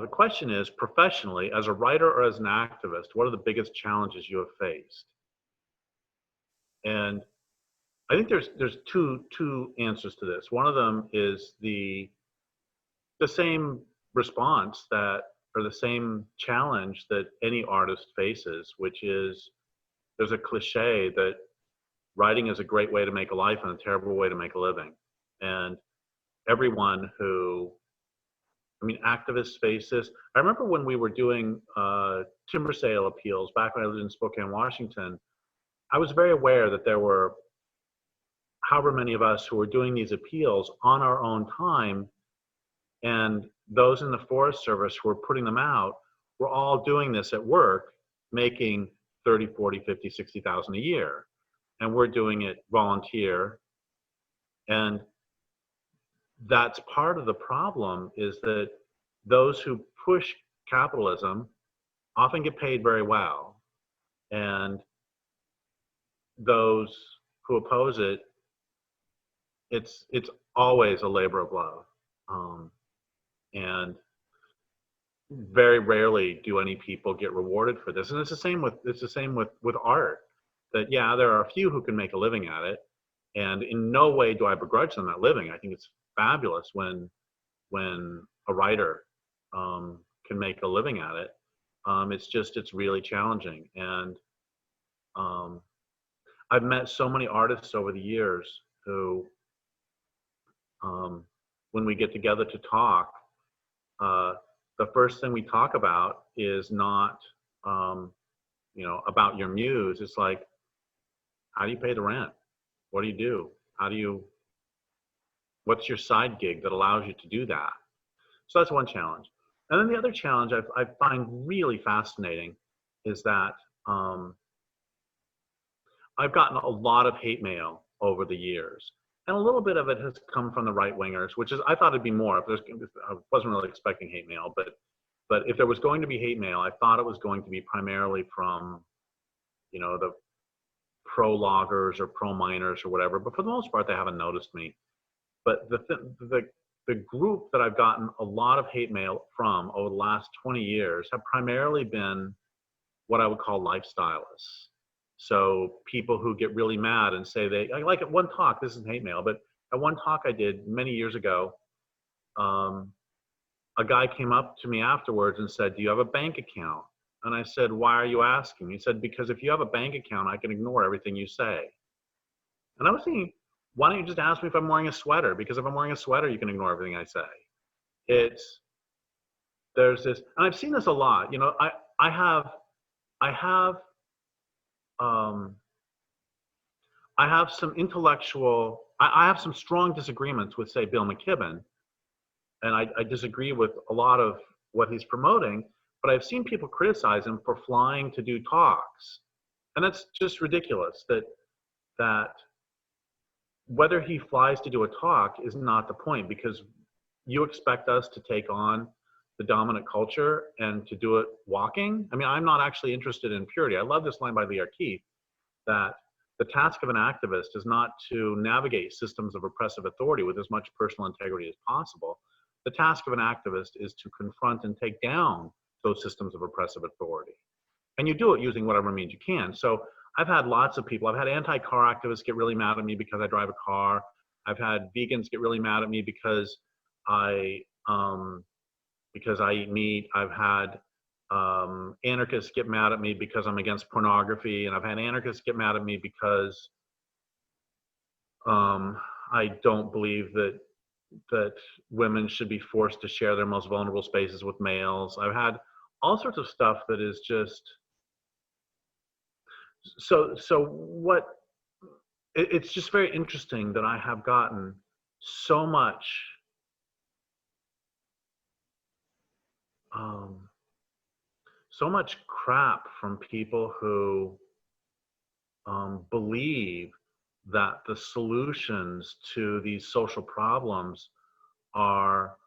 The question is, professionally, as a writer or as an activist, what are the biggest challenges you have faced? And I think there's two answers to this. One of them is the same response that, or the same challenge that any artist faces, which is there's a cliche that writing is a great way to make a life and a terrible way to make a living. And everyone who, I mean, activists face this. I remember when we were doing timber sale appeals back when I lived in Spokane, Washington, I was very aware that there were however many of us who were doing these appeals on our own time, and those in the Forest Service who were putting them out were all doing this at work, making 30, 40, 50, 60,000 a year. And we're doing it volunteer. And that's part of the problem, is that those who push capitalism often get paid very well. And those who oppose it, it's always a labor of love. And very rarely do any people get rewarded for this. And it's the same with art, that yeah, there are a few who can make a living at it. And in no way do I begrudge them that living. I think it's fabulous when a writer can make a living at it. It's really challenging. And I've met so many artists over the years who, when we get together to talk, the first thing we talk about is not, about your muse. It's like, how do you pay the rent? What do you do? What's your side gig that allows you to do that? So that's one challenge. And then the other challenge I find really fascinating is that I've gotten a lot of hate mail over the years. And a little bit of it has come from the right-wingers, which is, I thought it'd be more. I wasn't really expecting hate mail, but if there was going to be hate mail, I thought it was going to be primarily from, the pro-loggers or pro-miners or whatever. But for the most part, they haven't noticed me. But the group that I've gotten a lot of hate mail from over the last 20 years have primarily been what I would call lifestylists. So people who get really mad and say like at one talk, this isn't hate mail, but at one talk I did many years ago, a guy came up to me afterwards and said, "Do you have a bank account?" And I said, "Why are you asking?" He said, "Because if you have a bank account, I can ignore everything you say." And I was thinking, why don't you just ask me if I'm wearing a sweater? Because if I'm wearing a sweater, you can ignore everything I say. There's this, and I've seen this a lot. I have some I have some strong disagreements with, say, Bill McKibben, and I disagree with a lot of what he's promoting, but I've seen people criticize him for flying to do talks. And that's just ridiculous, that whether he flies to do a talk is not the point, because you expect us to take on the dominant culture and to do it walking. I mean, I'm not actually interested in purity. I love this line by Lee Keith, that the task of an activist is not to navigate systems of oppressive authority with as much personal integrity as possible. The task of an activist is to confront and take down those systems of oppressive authority. And you do it using whatever means you can. So I've had lots of people. I've had anti-car activists get really mad at me because I drive a car. I've had vegans get really mad at me because I eat meat. I've had anarchists get mad at me because I'm against pornography, and I've had anarchists get mad at me because I don't believe that women should be forced to share their most vulnerable spaces with males. I've had all sorts of stuff that is just it's just very interesting that I have gotten so much crap from people who believe that the solutions to these social problems are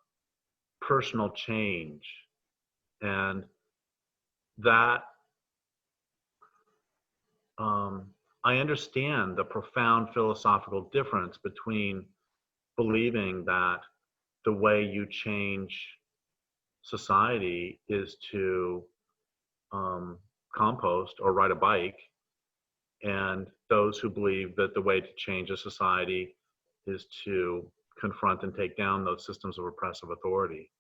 personal change, and that I understand the profound philosophical difference between believing that the way you change society is to compost or ride a bike, and those who believe that the way to change a society is to confront and take down those systems of oppressive authority.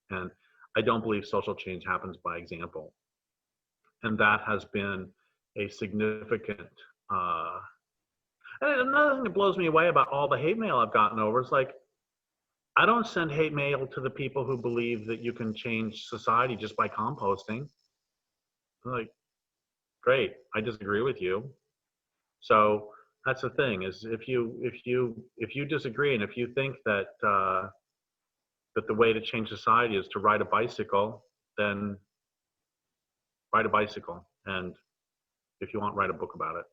And I don't believe social change happens by example. And that has been a significant, and another thing that blows me away about all the hate mail I've gotten over is like, I don't send hate mail to the people who believe that you can change society just by composting. I'm like, great, I disagree with you. So that's the thing, is if you disagree, and if you think that that the way to change society is to ride a bicycle, then ride a bicycle. And if you want, write a book about it.